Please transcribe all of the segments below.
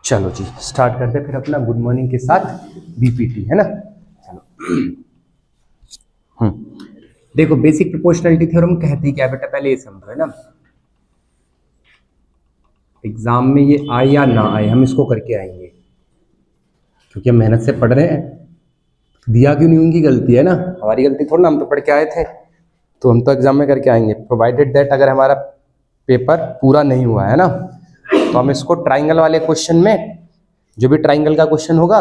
चलो जी स्टार्ट करते हैं फिर अपना गुड मॉर्निंग के साथ बीपीटी, है ना। चलो देखो बेसिक प्रोपोर्शनलिटी थ्योरम कहती क्या है बेटा, पहले ये समझो, है ना। एग्जाम में ये आए या ना आए, हम इसको करके आएंगे क्योंकि हम मेहनत से पढ़ रहे हैं। दिया क्यों नहीं, उनकी गलती है ना, हमारी गलती थोड़ा ना, हम तो पढ़ के आए थे, तो हम तो एग्जाम में करके आएंगे। प्रोवाइडेड दैट अगर हमारा पेपर पूरा नहीं हुआ है ना, तो हम इसको ट्राइंगल वाले क्वेश्चन में, जो भी ट्राइंगल का क्वेश्चन होगा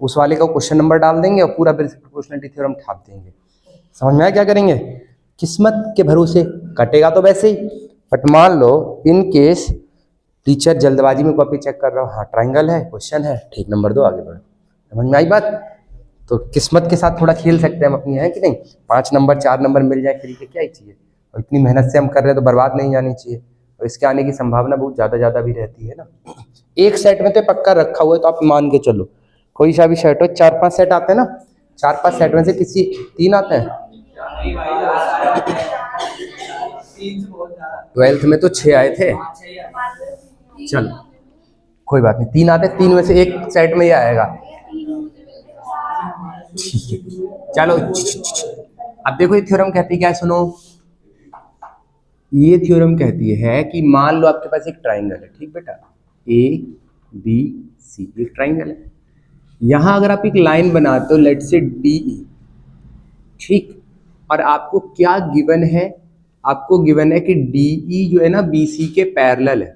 उस वाले का क्वेश्चन नंबर डाल देंगे और पूरा बेसिक प्रोपोर्शनलिटी थ्योरम छाप देंगे। समझ में आया क्या करेंगे? किस्मत के भरोसे कटेगा तो वैसे ही, बट मान लो इन केस टीचर जल्दबाजी में कॉपी चेक कर रहा हो, हाँ ट्राइंगल है, क्वेश्चन है, ठीक नंबर दो, आगे बढ़ो। समझ में आई बात? तो किस्मत के साथ थोड़ा खेल सकते हैं हम अपनी, है कि नहीं। 5 नंबर 4 नंबर मिल जाए फ्री के, क्या ही चाहिए। और इतनी मेहनत से हम कर रहे हैं तो बर्बाद नहीं जानी चाहिए, और इसके आने की संभावना बहुत ज़्यादा भी रहती है ना। एक सेट में तो पक्का रखा हुआ है, तो आप मान के चलो कोई सा भी सेट हो, 4-5 सेट आते हैं ना, 4-5 सेट में से किसी 3 आते हैं। 12th में तो 6 आए थे, चलो कोई बात नहीं, 3 आते, 3 में से एक सेट में ही आएगा, ठीक है। चलो अब देखो ये थ्योरम कहती क्या है, सुनो। ये थ्योरम कहती है कि मान लो आपके पास एक ट्राइंगल है, ठीक बेटा, ए बी सी, एक ट्राइंगल है। यहां अगर आप एक लाइन बनाते हो, लेट से डी ई, ठीक, और आपको क्या गिवन है, आपको गिवन है कि डी ई जो है ना बी सी के पैरेलल है।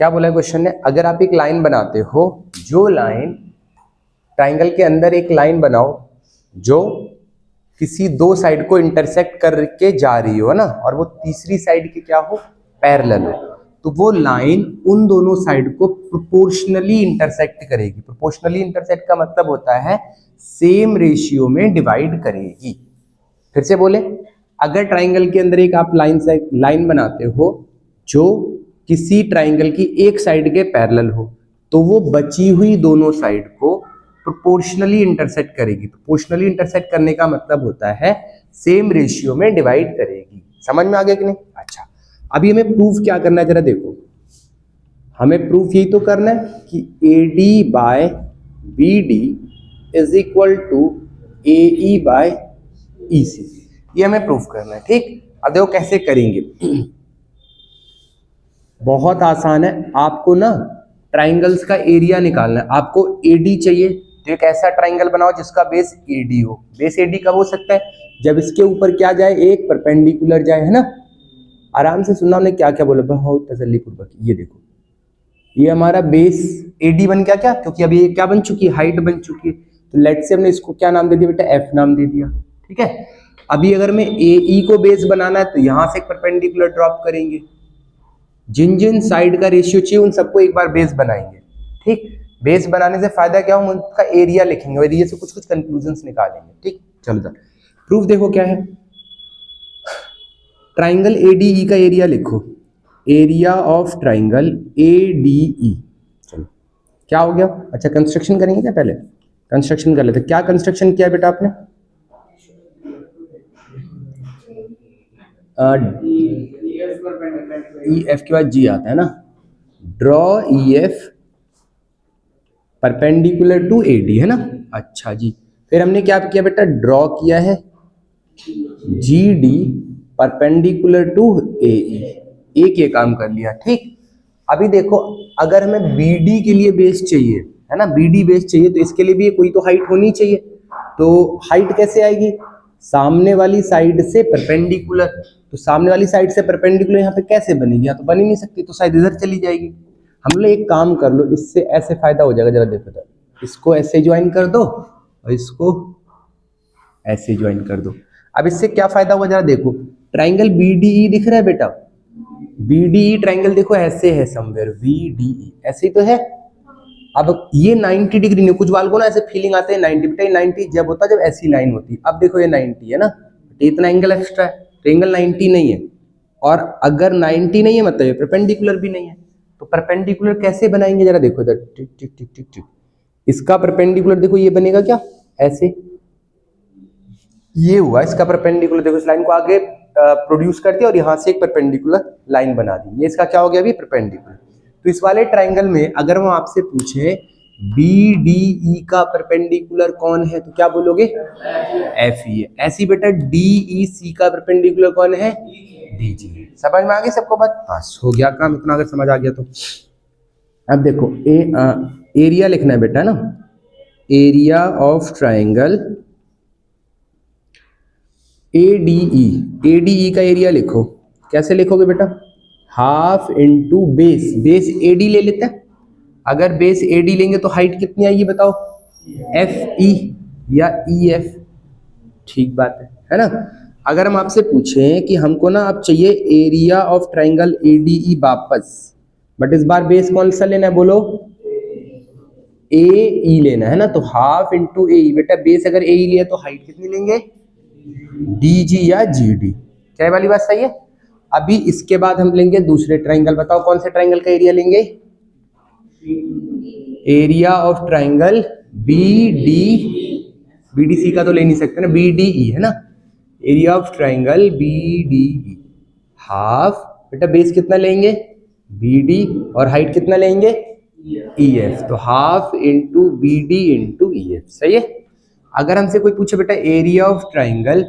क्या बोला है क्वेश्चन ने? अगर आप एक लाइन बनाते हो, जो लाइन ट्राइंगल के अंदर एक लाइन बनाओ जो किसी 2 साइड को इंटरसेक्ट करके जा रही हो ना, और वो तीसरी साइड की क्या हो, पैरेलल हो, तो वो लाइन उन दोनों साइड को प्रोपोर्शनली इंटरसेक्ट करेगी। प्रोपोर्शनली इंटरसेक्ट का मतलब होता है सेम रेशियो में डिवाइड करेगी। फिर से बोले, अगर ट्राइंगल के अंदर एक आप लाइन बनाते हो जो किसी ट्राइंगल की एक साइड के पैरेलल हो, तो वो बची हुई दोनों साइड को प्रोपोर्शनली इंटरसेक्ट करेगी। प्रोपोर्शनली इंटरसेक्ट करने का मतलब होता है सेम रेशियो में डिवाइड करेगी। समझ में आ गया कि नहीं? अच्छा, अभी हमें प्रूफ क्या करना है जरा देखो। हमें प्रूफ यही तो करना है कि AD by BD is equal to AE by EC, ये हमें प्रूफ करना है, ठीक। अब देखो कैसे करेंगे, बहुत आसान है। आपको ना ट्राइंगल्स का एरिया निकालना है। आपको AD चाहिए, तो एक ऐसा ट्राइंगल बनाओ जिसका बेस AD हो। बेस AD कब हो सकता है? जब इसके ऊपर क्या जाए, एक परपेंडिकुलर जाए, है ना। आराम से सुनना, हमने क्या क्या बोला, बहुत तसल्ली पूर्वक। ये देखो, ये हमारा बेस AD बन गया क्या, क्योंकि अभी ये क्या बन चुकी है, हाइट बन चुकी है। तो लेट से हमने इसको क्या नाम दे दिया बेटा, F नाम दे दिया, ठीक है। अभी अगर मैं AE को बेस बनाना है, तो यहां से एक परपेंडिकुलर ड्रॉप करेंगे, जिन जिन साइड का रेशियो चाहिए उन सबको एक बार बेस बनाएंगे, ठीक। बेस बनाने से फायदा क्या हो, उनका एरिया लिखेंगे और एरिया से कुछ कुछ कंक्लूजन्स निकालेंगे, ठीक। चलो सर, प्रूफ देखो क्या है। ट्राइंगल ADE का एरिया लिखो, एरिया ऑफ ट्राइंगल ADE। चलो क्या हो गया? अच्छा कंस्ट्रक्शन करेंगे क्या, पहले कंस्ट्रक्शन कर लेते। क्या कंस्ट्रक्शन किया बेटा आपने? EF के बाद G आता है ना, draw EF perpendicular to AD, है ना। अच्छा जी, फिर हमने क्या किया बेटा, ड्रॉ किया है GD परपेंडिकुलर टू AE, एक ये काम कर लिया, ठीक। अभी देखो, अगर हमें BD के लिए बेस चाहिए, है ना, BD बेस चाहिए, तो इसके लिए भी कोई तो हाइट होनी चाहिए। तो हाइट कैसे आएगी? सामने वाली साइड से परपेंडिकुलर। तो सामने वाली साइड से परपेंडिकुलर यहाँ पे कैसे बनेगी? यहाँ तो बन ही नहीं सकती, तो शायद इधर चली जाएगी। हम लोग एक काम कर लो, इससे ऐसे फायदा हो जाएगा, जरा देखो तो, इसको ऐसे ज्वाइन कर दो और इसको ऐसे ज्वाइन कर दो। अब इससे क्या फायदा हुआ जरा देखो, ट्राइंगल BDE दिख रहा है बेटा, BDE ट्राइंगल देखो ऐसे है, समवेयर VDE ऐसे ही तो है। अब ये 90 डिग्री नहीं, कुछ बाल को ना ऐसे फीलिंग आते हैं 90, बेटा 90 जब होता है जब ऐसी लाइन होती है। अब देखो ये 90 है ना, तो इतना एंगल एक्स्ट्रा है, तो एंगल 90 नहीं है। और अगर 90 नहीं है मतलब ये परपेंडिकुलर भी नहीं है। तो परपेंडिकुलर कैसे बनाएंगे जरा देखो इधर, टिक टिक टिक टिक टिक। इसका परपेंडिकुलर देखो ये बनेगा क्या, ऐसे, ये हुआ इसका परपेंडिकुलर। देखो इस लाइन को आगे प्रोड्यूस कर दिया और यहां से एक परपेंडिकुलर लाइन बना दी, ये इसका क्या हो गया अभी, परपेंडिकुलर। तो इस वाले ट्राइंगल में अगर हम आपसे पूछे BDE का परपेंडिकुलर कौन है तो क्या बोलोगे? FE है। ऐसी बेटा DEC का परपेंडिकुलर कौन है? DG। समझ में आ गई सबको बात? बस हो गया काम, इतना अगर समझ आ गया तो। अब देखो एरिया लिखना है बेटा ना, area of triangle ADE। ADE का एरिया लिखो, कैसे लिखोगे बेटा? Half into base, base AD ले लेते हैं। अगर बेस AD लेंगे तो हाइट कितनी आएगी बताओ? FE या EF। ठीक बात है ना? अगर हम आपसे पूछें कि हमको ना अब चाहिए एरिया ऑफ ट्राइंगल ADE वापस, बट इस बार बेस कौन सा लेना है बोलो? AE लेना है ना, तो हाफ इंटू AE। बेटा बेस अगर AE लिया तो हाइट कितनी लेंगे? DG या GD। क्या वाली बात सही है? अभी इसके बाद हम लेंगे दूसरे ट्राइंगल। बताओ कौन से ट्राइंगल का एरिया लेंगे? एरिया ऑफ ट्राइंगल BDC का तो ले नहीं सकते ना, BDE है ना। Area of triangle BDE half, बेटा बेस कितना लेंगे? BD और हाइट कितना लेंगे? EF। तो half into BD into EF। सही है। अगर हमसे कोई पूछे बेटा एरिया ऑफ ट्राइंगल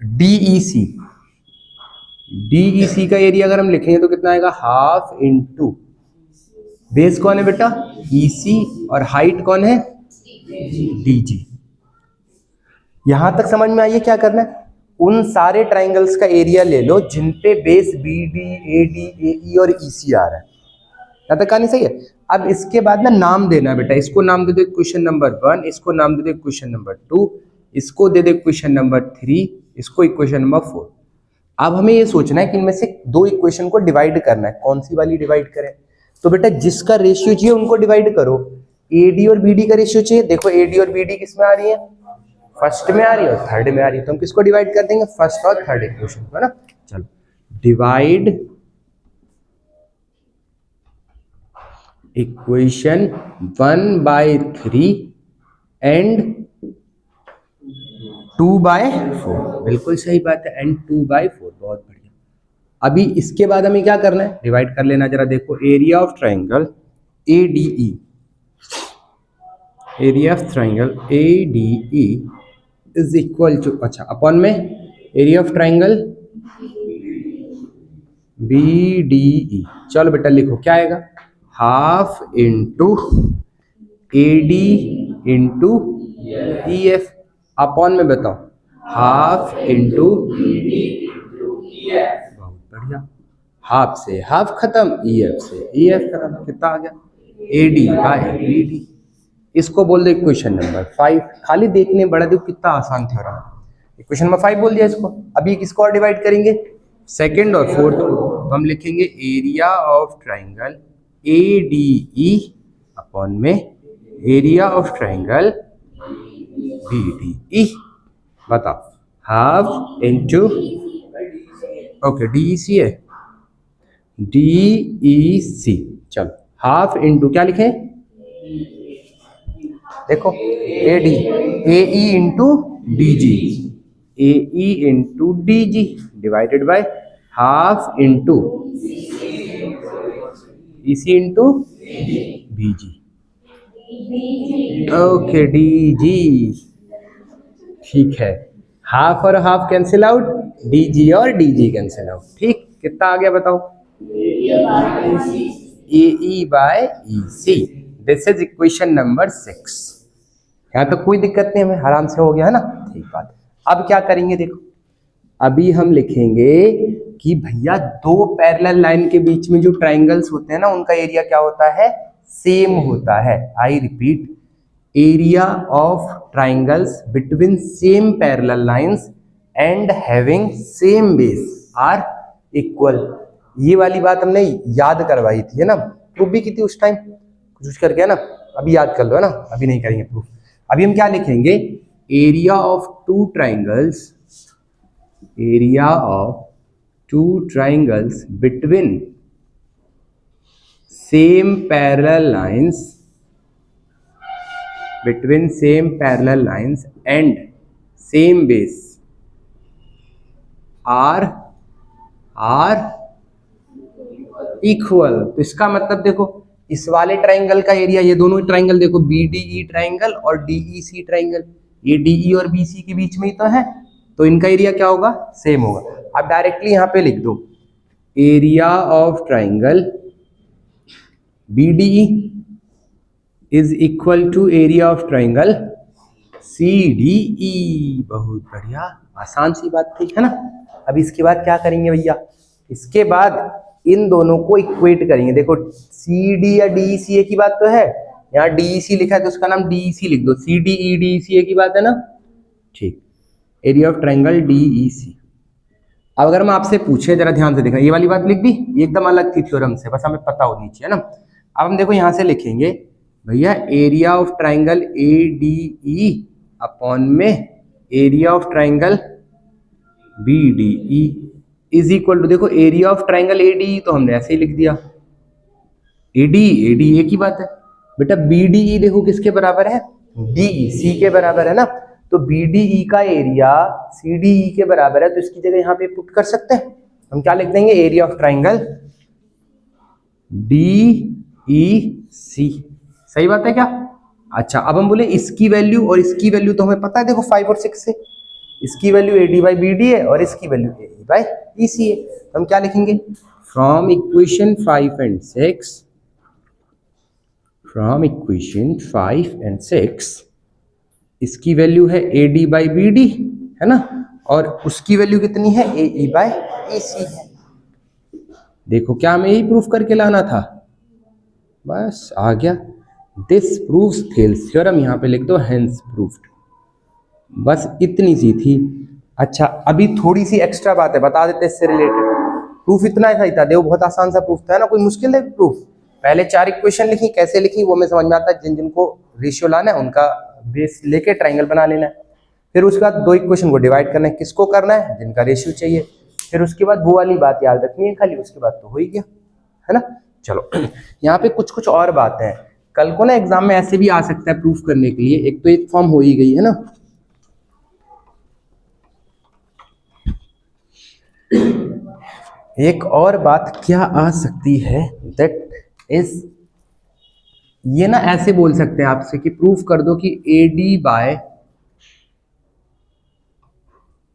DEC का एरिया अगर हम लिखेंगे तो कितना आएगा? हाफ इंटू बेस कौन है बेटा? EC और हाइट कौन है? DG। यहां तक समझ में आइए क्या करना है? उन सारे ट्राइंगल्स का एरिया ले लो जिन पे बेस BD AD AE और EC आ रहा है। यहां तक कहानी सही है? अब इसके बाद ना नाम देना है बेटा। इसको नाम दे दो क्वेश्चन नंबर 1, इसको नाम दे दो क्वेश्चन नंबर 2, इसको दे दो क्वेश्चन नंबर 3, इसको इक्वेशन नंबर 4। अब हमें ये सोचना है कि इनमें से दो इक्वेशन को डिवाइड करना है, कौन सी वाली डिवाइड करें? तो बेटा जिसका रेशियो चाहिए उनको डिवाइड करो। AD और BD का रेशियो चाहिए। देखो AD और BD किस में आ रही है? फर्स्ट में आ रही है और थर्ड में आ रही है, तो हम किसको डिवाइड कर देंगे? फर्स्ट और थर्ड इक्वेशन को, है ना। चलो डिवाइड इक्वेशन 1/3 एंड 2/4। बिल्कुल सही बात है, एंड 2/4। बहुत बढ़िया। अभी इसके बाद हमें क्या करना है? डिवाइड कर लेना। जरा देखो area of triangle ADE, area of triangle ADE is equal to, अच्छा अपॉन में एरिया ऑफ ट्राइंगल BDE। चलो बेटा लिखो क्या आएगा? Half into AD into EF upon में बताओ हाफ इंटू। बहुत बढ़िया। हाफ से हाफ खत्म, EF से EF खत्म। कितना आ गया? AD/BD। इसको बोल दो इक्वेशन नंबर 5। खाली देखने बड़ा देखो कितना आसान थ्योरम है। इक्वेशन नंबर 5 बोल दिया इसको। अभी किसको और डिवाइड करेंगे? सेकंड और फोर्थ को। तो हम लिखेंगे area of triangle ADE upon में एरिया ऑफ ट्राइंगल BDE। बताओ हाफ इंटू, ओके DEC है, DEC। चलो हाफ इंटू क्या लिखें? देखो AD AE into DG, AE into DG divided by half into EC into BG। Okay DG। ठीक है, half और हाफ कैंसिल आउट, DG और DG कैंसिल आउट। ठीक, कितना आ गया बताओ? AE/EC। This is equation number 6। यहाँ तो कोई दिक्कत नहीं, हमें आराम से हो गया है ना। ठीक बात। अब क्या करेंगे देखो, अभी हम लिखेंगे कि भैया दो पैरेलल लाइन के बीच में जो ट्राइंगल्स होते हैं ना उनका एरिया क्या होता है? सेम होता है। I repeat, area of triangles between same parallel lines and having same base are equal. ये वाली बात हमने याद करवाई थी, है ना, प्रूफ भी की थी उस टाइम, कुछ करके, है ना। अभी याद कर लो, है ना, अभी नहीं करेंगे प्रूफ। अभी हम क्या लिखेंगे? Area of two triangles, area of two triangles between same parallel lines, between same parallel lines and same base are equal. तो इसका मतलब देखो इस वाले ट्राइंगल का एरिया, ये दोनों ट्राइंगल देखो BDE ट्राइंगल और DEC ट्राइंगल, ये DE और BC के बीच में ही तो है, तो इनका एरिया क्या होगा, सेम होगा। अब डायरेक्टली यहाँ पे लिख दो area of triangle BDE is equal to area of triangle CDE। बहुत बढ़िया, आसान सी बात थी, है ना। अब इसके बाद क्या करेंगे भैया, इसके बाद इन दोनों को इक्वेट करेंगे। देखो CD या DEC की बात तो है, यहाँ DEC लिखा है तो उसका नाम DEC लिख दो, CDE DEC की बात है ना, ठीक। Area of triangle DEC। अब अगर मैं आपसे पूछे, जरा ध्यान से देखना, ये वाली बात लिख दी, ये एकदम अलग थी थ्योरम से, बस हमें पता होनी चाहिए ना। अब हम देखो यहाँ से लिखेंगे भैया area of triangle ADE upon में area of triangle BDE is equal to, देखो एरिया ऑफ ट्राइंगल ADE तो हमने ऐसे ही लिख दिया, ADE की बात है बेटा, BDE देखो किसके बराबर है, DEC के बराबर है ना, तो BDE का एरिया CDE के बराबर है, तो इसकी जगह यहाँ पे पुट कर सकते हैं हम, क्या लिख देंगे, एरिया ऑफ ट्राइंगल DEC। सही बात है क्या। अच्छा अब हम बोले इसकी वैल्यू और इसकी वैल्यू तो हमें पता है, देखो 5 और 6 से, इसकी वैल्यू AD/BD है और इसकी वैल्यू AE/EC है, तो हम क्या लिखेंगे, from equation 5 and 6, from equation 5 and 6 इसकी वैल्यू है AD/BD, है ना, और उसकी वैल्यू कितनी है, AE/EC है। देखो क्या हमें यही प्रूफ करके लाना था, बस आ गया। दिस प्रूव्स थेल्स थ्योरम, यहाँ पे लिख दो हेंस प्रूव्ड, बस इतनी सी थी। अच्छा अभी थोड़ी सी एक्स्ट्रा बात है, बता देते इससे रिलेटेड। प्रूफ इतना ही था, देखो बहुत आसान सा प्रूफ था ना, कोई मुश्किल है प्रूफ। पहले 4 इक्वेशन लिखी, कैसे लिखी वो हमें समझ में आता है, जिन जिनको रेशियो लाना है उनका बेस लेके ट्राइंगल बना लेना है। फिर उसके बाद 2 इक्वेशन को डिवाइड करना है, किसको करना है, जिनका रेशियो चाहिए। फिर उसके बाद वो वाली बात याद रखनी है खाली, उसके बाद तो हो ही गया, है ना। चलो यहाँ पे कुछ कुछ और बातें हैं, कल को ना एग्जाम में ऐसे भी आ सकता है प्रूफ करने के लिए। एक तो एक फॉर्म हो ही गई है ना, एक और बात क्या आ सकती है, दैट इज, ये ना ऐसे बोल सकते हैं आपसे कि प्रूफ कर दो कि AD/,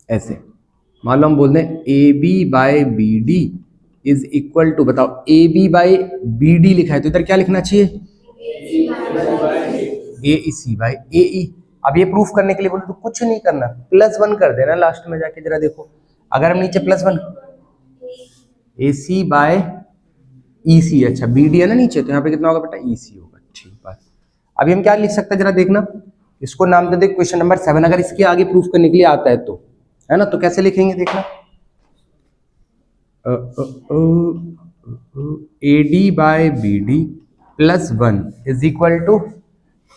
ऐसे मान लो हम बोल दें AB/BD इज इक्वल टू, बताओ AB/BD लिखा है तो इधर क्या लिखना चाहिए, AC/AE। अब ये प्रूफ करने के लिए बोले तो कुछ नहीं करना, +1 कर देना लास्ट में जाके, जरा देखो अगर हम नीचे +1, AC/EC, अच्छा BD है ना नीचे, तो यहाँ पे कितना होगा बेटा, EC होगा, ठीक बात। अभी हम क्या लिख सकते हैं जरा देखना, इसको नाम दे दे क्वेश्चन नंबर 7, अगर इसके आगे प्रूफ करने के लिए आता है तो, है ना, तो कैसे लिखेंगे देखना, AD/BD +1 is equal to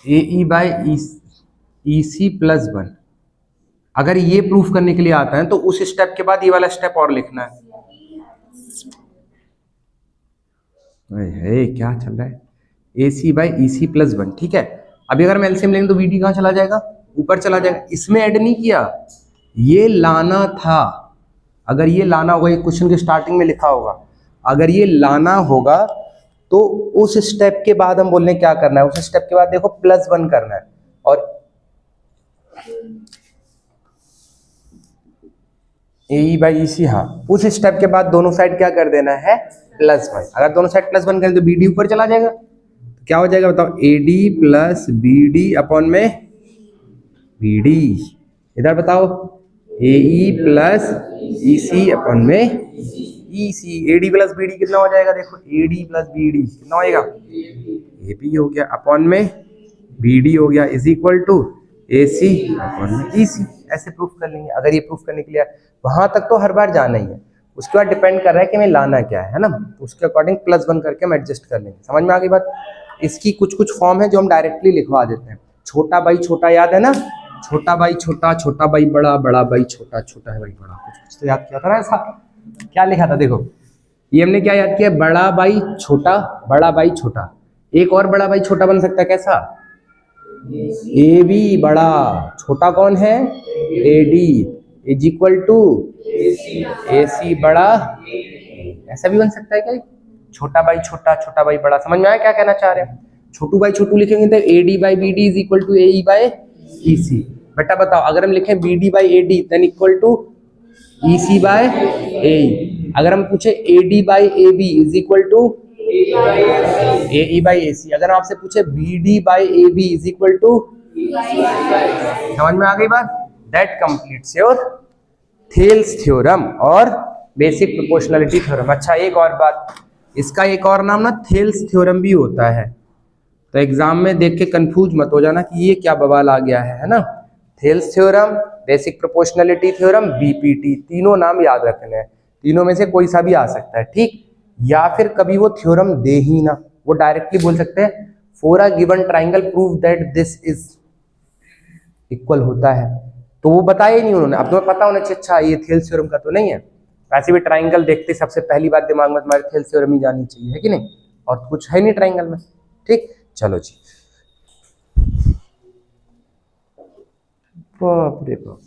AE/EC +1। अगर ये प्रूफ करने के लिए आता है तो उस स्टेप के बाद ये वाला स्टेप और लिखना है। क्या चल रहा है, AC/EC +1, ठीक है। अभी अगर मैं एलसीएम लेंगे तो BD कहाँ चला जाएगा, ऊपर चला जाएगा, इसमें ऐड नहीं किया, ये लाना था। अगर ये लाना होगा, ये क्वेश्चन के स्टार्टिंग में लिखा होगा, अगर ये लाना होगा तो उस स्टेप के बाद हम बोलने क्या करना है, उस स्टेप के बाद देखो +1 करना है, और AE/EC, हाँ उस स्टेप के बाद दोनों साइड क्या कर देना है, +1। अगर दोनों साइड +1 करें तो BD ऊपर चला जाएगा, तो क्या हो जाएगा बताओ, AD + BD अपॉन में BD, इधर बताओ AE + EC अपॉन में EC। AD + BD कितना हो जाएगा, देखो AD + BD कितना होएगा, AB हो गया, अपॉन में BD हो गया, is equal to AC upon में EC। ऐसे प्रूफ कर लेंगे। अगर ये प्रूफ करने के लिए वहां तक तो हर बार जाना ही है, उसके बाद डिपेंड कर रहा है कि मैं लाना क्या है ना, उसके अकॉर्डिंग +1 करके हम एडजस्ट कर लेंगे। समझ में आ गई बात। इसकी कुछ कुछ फॉर्म है जो हम डायरेक्टली लिखवा देते हैं। छोटा बाई छोटा याद है ना, छोटा बाई छोटा, छोटा बाई बड़ा, बड़ा बाई छोटा, छोटा है बाई बड़ा, कुछ तो याद किया था ना ऐसा। क्या लिखा था देखो, ये हमने क्या याद किया, बड़ा बाई छोटा, बड़ा बाई छोटा। एक और बड़ा बाई छोटा बन सकता है कैसा, AB बड़ा, छोटा कौन है, AD is equal to AC बड़ा, ऐसा भी बन सकता है क्या, छोटा बाई छोटा, छोटा बाई बड़ा। समझ में आया क्या कहना चाह रहे हैं? छोटू बाई छोटू लिखेंगे तो AD by BD is equal to AE by EC। बेटा बताओ, अगर हम लिखें BD by AD then equal to EC by AE। अगर हम पूछे AD by AB is equal to AE by AC। अगर हम आपसे पूछे BD by AB is equal to, समझ में आ गई बात? That completes your Thales theorem और बेसिक प्रोपोर्शनलिटी थ्योरम। अच्छा एक और बात, इसका एक और नाम ना थेल्स थ्योरम भी होता है, तो एग्जाम में देख के कंफ्यूज मत हो जाना कि ये क्या बवाल आ गया है ना। Thales theorem, basic proportionality theorem, BPT, तीनों नाम याद रखने हैं, तीनों में से कोई सा भी आ सकता है, ठीक। या फिर कभी वो थ्योरम दे ही ना, वो डायरेक्टली बोल सकते हैं for a given triangle prove that this is equal होता है, तो वो बताया ही नहीं उन्होंने। अब तुम्हें पता होना चाहिए अच्छा ये थेल्स थ्योरम का तो नहीं है। वैसे भी ट्राइंगल देखते सबसे पहली बात दिमाग में तुम्हारे थेल्स थ्योरम ही जानी चाहिए, है कि नहीं? और कुछ है नहीं ट्राइंगल में, ठीक। चलो जी, बाप रे बाप।